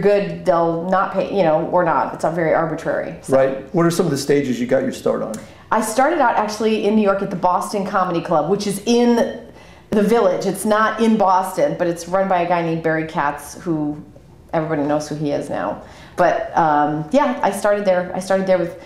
good, they'll not pay, you know, or not. It's not very arbitrary. So. Right. What are some of the stages you got your start on? I started out actually in New York at the Boston Comedy Club, which is in the Village. It's not in Boston, but it's run by a guy named Barry Katz, who everybody knows who he is now. But yeah, I started there. I started there with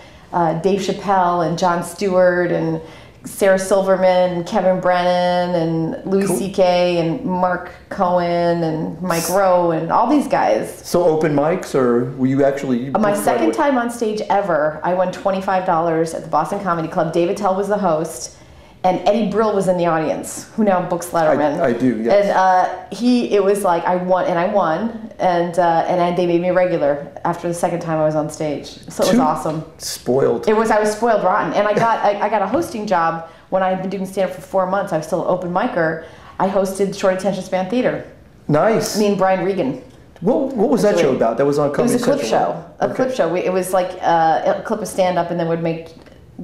Dave Chappelle and Jon Stewart and Sarah Silverman and Kevin Brennan and Louis C.K. and Mark Cohen and Mike Rowe and all these guys. So open mics, or were you actually... My second time on stage ever, I won $25 at the Boston Comedy Club. David Tell was the host, and Eddie Brill was in the audience, who now books Letterman. I do, yes. And it was like, I won, and they made me a regular after the second time I was on stage. So it was awesome. Spoiled. I was spoiled rotten. And I got a hosting job when I had been doing stand-up for 4 months. I was still an open micer. I hosted Short Attention Span Theater. Nice. Me and Brian Regan. What was that show about? That was on Comedy Central? It was a clip show. A clip show. It was like a clip of stand-up, and then would make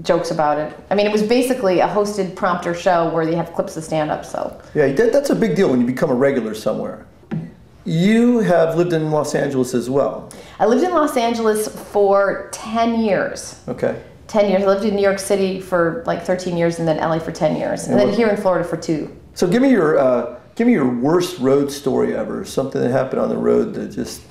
jokes about it. I mean, it was basically a hosted prompter show where you have clips of stand-up. So yeah, that's a big deal when you become a regular somewhere. You have lived in Los Angeles as well. I lived in Los Angeles for 10 years. Okay. 10 years. I lived in New York City for like 13 years, and then LA for 10 years, and then here in Florida for 2. So give me your worst road story ever. Something that happened on the road that just,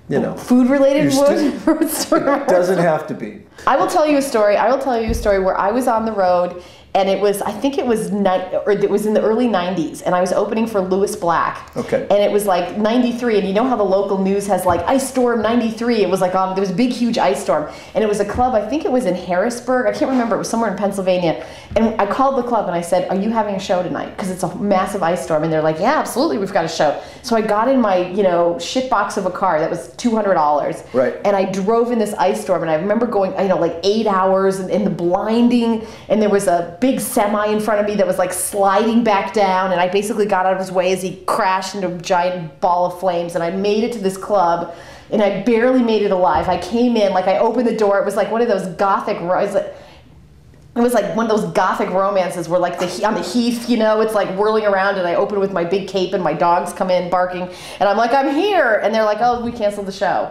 you know, food-related road story. It doesn't have to be. I will tell you a story. Where I was on the road, and it was, I think it was in the early 90s, and I was opening for Louis Black. Okay. And it was like 93, and you know how the local news has like Ice Storm 93. It was like there was a big, huge ice storm, and it was a club. I think it was in Harrisburg. I can't remember. It was somewhere in Pennsylvania. And I called the club and I said, "Are you having a show tonight? Because it's a massive ice storm." And they're like, "Yeah, absolutely, we've got a show." So I got in my shit box of a car that was $200. Right. And I drove in this ice storm, and I remember going like 8 hours in the blinding, and there was a big semi in front of me that was like sliding back down, and I basically got out of his way as he crashed into a giant ball of flames, and I made it to this club, and I barely made it alive. I came in, like I opened the door, it was like one of those gothic, it was like one of those gothic romances where like on the heath, it's like whirling around, and I open with my big cape and my dogs come in barking, and I'm like, "I'm here," and they're like, "Oh, we canceled the show."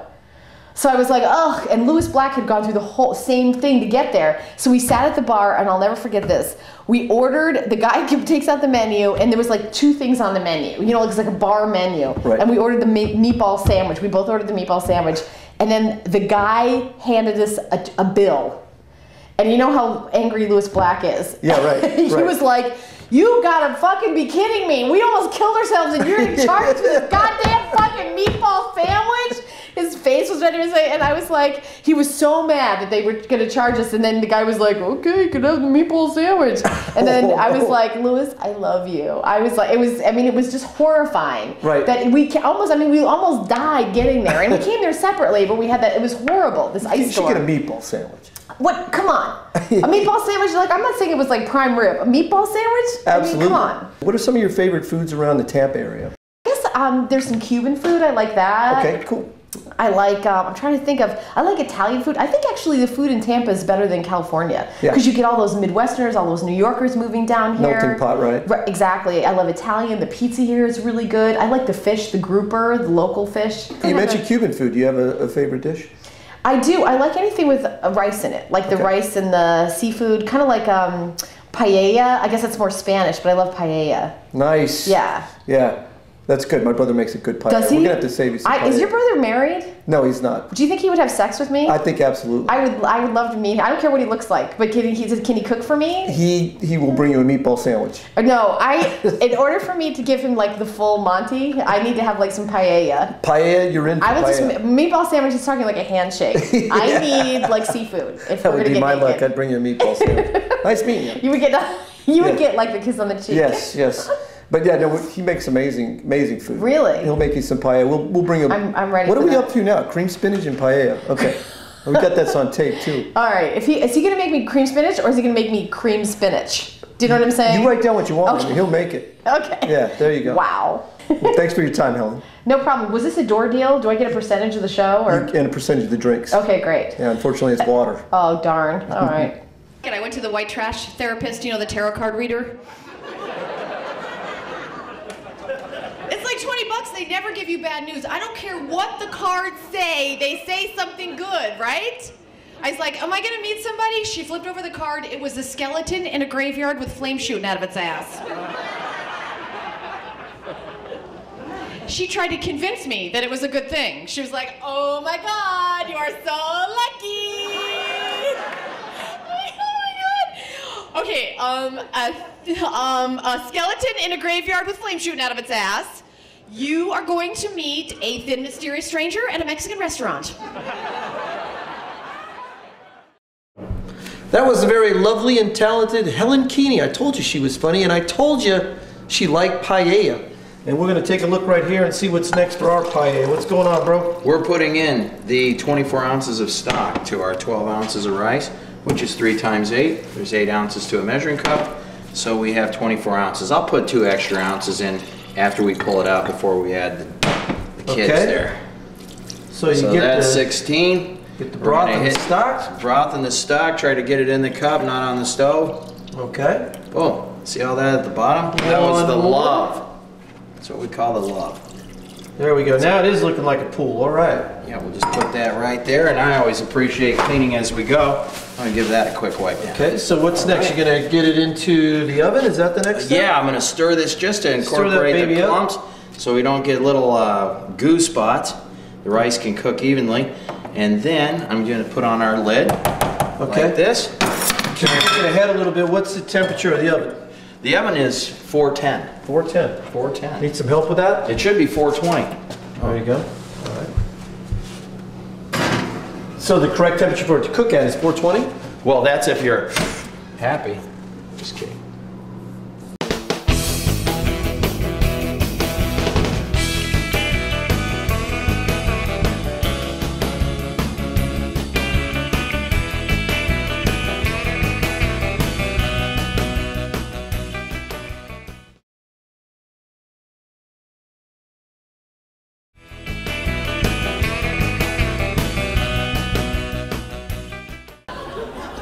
So I was like, ugh, and Louis Black had gone through the whole same thing to get there. So we sat at the bar, and I'll never forget this. We ordered, the guy takes out the menu, and there was like 2 things on the menu. It was like a bar menu. Right. And we ordered the meatball sandwich. We both ordered the meatball sandwich. And then the guy handed us a bill. And you know how angry Louis Black is. Yeah, right. He was like, "You gotta fucking be kidding me. We almost killed ourselves, and you're in charge of this goddamn fucking meatball sandwich?" His face was ready to say, and I was like, he was so mad that they were going to charge us, and then the guy was like, "Okay, you can have the meatball sandwich." And then I was like, "Louis, I love you." I was like, it was just horrifying. Right. That we almost died getting there, and we came there separately, but we had that, it was horrible, this ice storm. You should get a meatball sandwich. What? Come on. A meatball sandwich, like, I'm not saying it was like prime rib. A meatball sandwich? Absolutely. I mean, come on. What are some of your favorite foods around the Tampa area? I guess there's some Cuban food, I like that. Okay, cool. I like, I'm trying to think of, I like Italian food. I think actually the food in Tampa is better than California. Because you get all those Midwesterners, all those New Yorkers moving down here. Melting pot, right? Right, exactly. I love Italian. The pizza here is really good. I like the fish, the grouper, the local fish. You mentioned Cuban food. Do you have a favorite dish? I do. I like anything with rice in it. Like the rice and the seafood. Kind of like paella. I guess it's more Spanish, but I love paella. Nice. Yeah. Yeah. That's good. My brother makes a good paella. Does he? We're going to have to save you some paella. Is your brother married? No, he's not. Do you think he would have sex with me? I think absolutely. I would love to meet him. I don't care what he looks like, but can he cook for me? He will bring you a meatball sandwich. No, in order for me to give him like the full Monty, I need to have like some paella. Paella, you're in for paella. Meatball sandwich is talking like a handshake. I need like seafood. If that we're would gonna be my naked. luck. I'd bring you a meatball sandwich. Nice meeting you. You would get like the kiss on the cheek. Yes. But yeah, no, he makes amazing food. Really? He'll make you some paella. We'll bring him. I'm ready. What are we up to now? Cream spinach and paella. Okay. We got that on tape too. All right. Is he gonna make me cream spinach, or is he gonna make me cream spinach? Do you know what I'm saying? You write down what you want, okay. and he'll make it. Okay. Yeah, there you go. Wow. Well, thanks for your time, Helen. No problem. Was this a door deal? Do I get a percentage of the show, or? And a percentage of the drinks. Okay, great. Yeah, unfortunately, it's water. Oh darn. All right. And I went to the white trash therapist, the tarot card reader. It's like $20. they never give you bad news. I don't care what the cards say. They say something good, right? I was like, am I going to meet somebody? She flipped over the card. It was a skeleton in a graveyard with flames shooting out of its ass. She tried to convince me that it was a good thing. She was like, oh my God, you are so lucky. Oh my God. Okay, a skeleton in a graveyard with flames shooting out of its ass. You are going to meet a thin, mysterious stranger at a Mexican restaurant. That was the very lovely and talented Helen Keeney. I told you she was funny, and I told you she liked paella. And we're going to take a look right here and see what's next for our paella. What's going on, bro? We're putting in the 24 ounces of stock to our 12 ounces of rice, which is 3 times 8. There's 8 ounces to a measuring cup, so we have 24 ounces. I'll put 2 extra ounces in after we pull it out before we add the kids there. So So that's 16. Get the broth and the stock. Broth in the stock. Try to get it in the cup, not on the stove. Okay. Boom. See all that at the bottom? That was the love. That's what we call the love. There we go. Now it is looking like a pool. All right. Yeah, we'll just put that right there, and I always appreciate cleaning as we go. I'm gonna give that a quick wipe down. Okay, so what's next? You're gonna get it into the oven? Is that the next step? Yeah, I'm gonna stir this just to Stir that incorporate baby the up. clumps so we don't get little goo spots. The rice can cook evenly. And then I'm gonna put on our lid like this. Just looking ahead a little bit, what's the temperature of the oven? The oven is 410. 410. 410. Need some help with that? It should be 420. There you go. All right. So the correct temperature for it to cook at is 420? Well, that's if you're happy. Just kidding.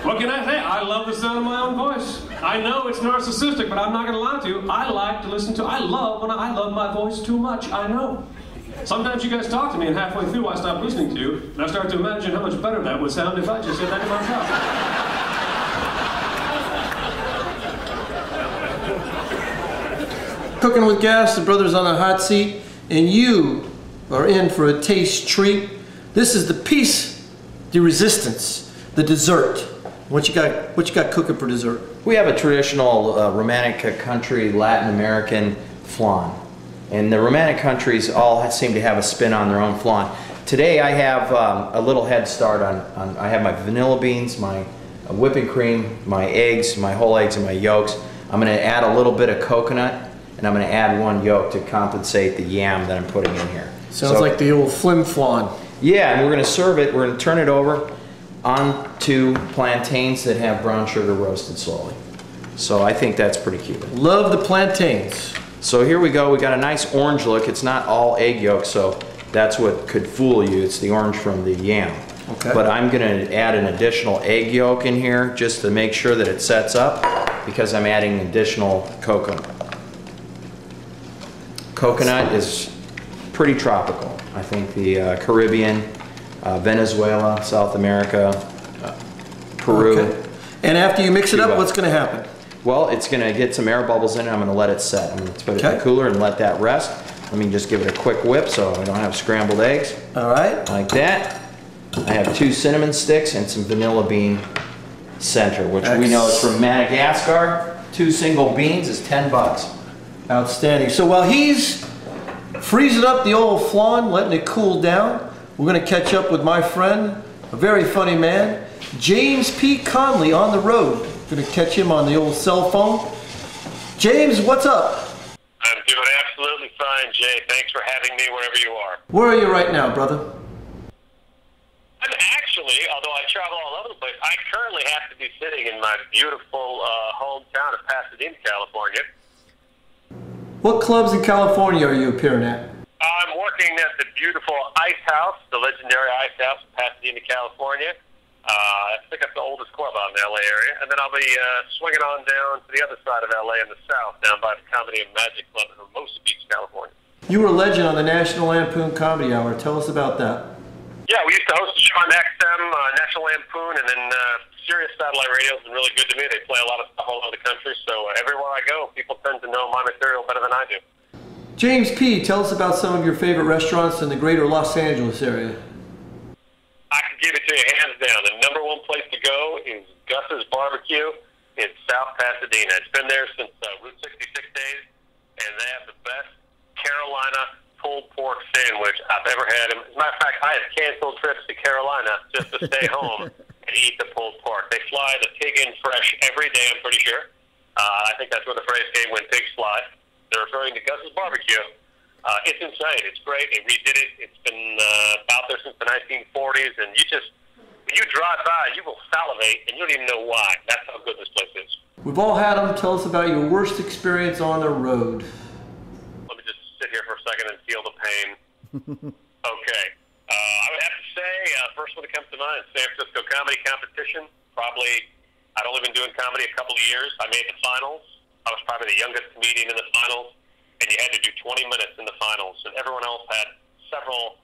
What can I say? I love the sound of my own voice. I know it's narcissistic, but I'm not going to lie to you. I like to listen to, I love my voice too much, I know. Sometimes you guys talk to me and halfway through I stop listening to you, and I start to imagine how much better that would sound if I just said that to myself. Cooking with Gas, the brothers on the hot seat, and you are in for a taste treat. This is the piece de resistance, the dessert. What you got cooking for dessert? We have a traditional romantic country, Latin American flan. And the romantic countries all seem to have a spin on their own flan. Today I have a little head start on I have my vanilla beans, my whipping cream, my eggs, my whole eggs and my yolks. I'm going to add a little bit of coconut, and I'm going to add 1 yolk to compensate the yam that I'm putting in here. Sounds like the old flim flan. Yeah, and we're going to serve it, we're going to turn it over onto plantains that have brown sugar roasted slowly. So I think that's pretty cute. Love the plantains. So here we go, we got a nice orange look. It's not all egg yolk, so that's what could fool you. It's the orange from the yam. Okay. But I'm going to add an additional egg yolk in here just to make sure that it sets up, because I'm adding additional coconut. Coconut is pretty tropical. I think the Caribbean, Venezuela, South America, Peru. Okay. And after you mix it up, Cuba. what's going to happen? Well, it's going to get some air bubbles in it. I'm going to let it set. I'm going to put it in the cooler and let that rest. Let me just give it a quick whip so I don't have scrambled eggs. All right. Like that. I have 2 cinnamon sticks and some vanilla bean center, which we know is from Madagascar. 2 single beans is 10 bucks. Outstanding. So while he's freezing up the old flan, letting it cool down, we're going to catch up with my friend, a very funny man, James P. Conley, on the road. Going to catch him on the old cell phone. James, what's up? I'm doing absolutely fine, Jay. Thanks for having me wherever you are. Where are you right now, brother? I'm actually, although I travel all over the place, I currently have to be sitting in my beautiful hometown of Pasadena, California. What clubs in California are you appearing at? I'm working at the beautiful Ice House, the legendary Ice House in Pasadena, California. I think that's the oldest club out in the LA area. And then I'll be swinging on down to the other side of LA in the south, down by the Comedy and Magic Club in Hermosa Beach, California. You were a legend on the National Lampoon Comedy Hour. Tell us about that. Yeah, we used to host a show on XM, National Lampoon, and then Sirius Satellite Radio has been really good to me. They play a lot of stuff all over the country, so everywhere I go, people tend to know my material better than I do. James P., tell us about some of your favorite restaurants in the greater Los Angeles area. I can give it to you hands down. The number one place to go is Gus's Barbecue in South Pasadena. It's been there since Route 66 days, and they have the best Carolina pulled pork sandwich I've ever had. As a matter of fact, I have canceled trips to Carolina just to stay home and eat the pulled pork. They fly the pig in fresh every day, I'm pretty sure. I think that's where the phrase came, when pigs fly. They're referring to Gus's Barbecue. It's insane. It's great. They redid it. It's been out there since the 1940s, and when you drive by, you will salivate, and you don't even know why. That's how good this place is. We've all had them. Tell us about your worst experience on the road. Let me just sit here for a second and feel the pain. Okay. I would have to say, first one that comes to mind, San Francisco Comedy Competition. Probably, I'd only been doing comedy a couple of years. I made the finals. I was probably the youngest comedian in the finals, and you had to do 20 minutes in the finals, and everyone else had several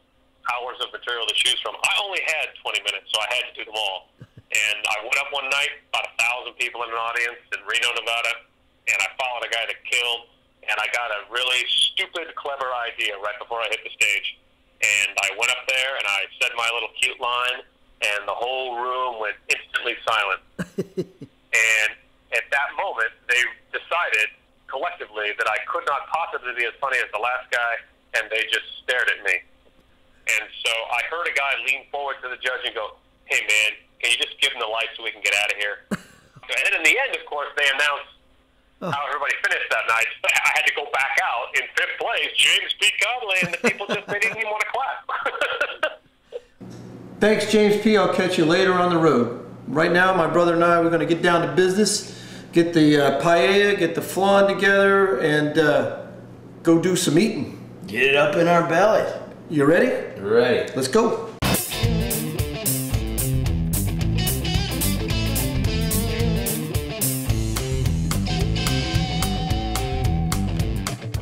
hours of material to choose from. I only had 20 minutes, so I had to do them all. And I went up one night, about 1,000 people in an audience in Reno, Nevada, and I followed a guy that killed, and I got a really stupid, clever idea right before I hit the stage. And I went up there, and I said my little cute line, and the whole room went instantly silent. And at that moment, they decided collectively that I could not possibly be as funny as the last guy, and they just stared at me. And so I heard a guy lean forward to the judge and go, "Hey, man, can you just give him the light so we can get out of here?" And in the end, of course, they announced how everybody finished that night. I had to go back out in 5th place, James P. Conley, and the people just, they didn't even want to clap. Thanks, James P. I'll catch you later on the road. Right now, my brother and I, we're going to get down to business, get the paella, get the flan together, and go do some eating. Get it up in our belly. You ready? Ready. Let's go.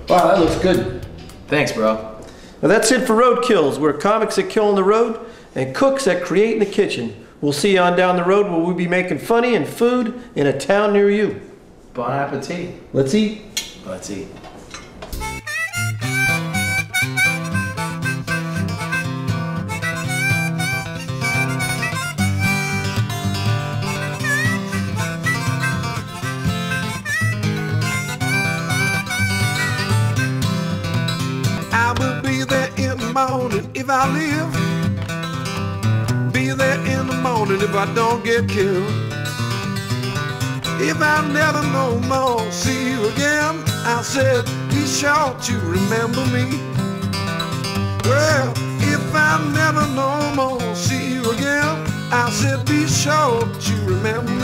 Wow, that looks good. Thanks, bro. Now that's it for Roadkills. We're comics that kill on the road and cooks that create in the kitchen. We'll see you on down the road where we'll be making funny and food in a town near you. Bon appetit. Let's eat. Let's eat. I will be there in the morning if I live. Be there in the morning if I don't get killed. If I never no more see you again, I said, be sure to remember me. Well, if I never no more see you again, I said, be sure to remember me.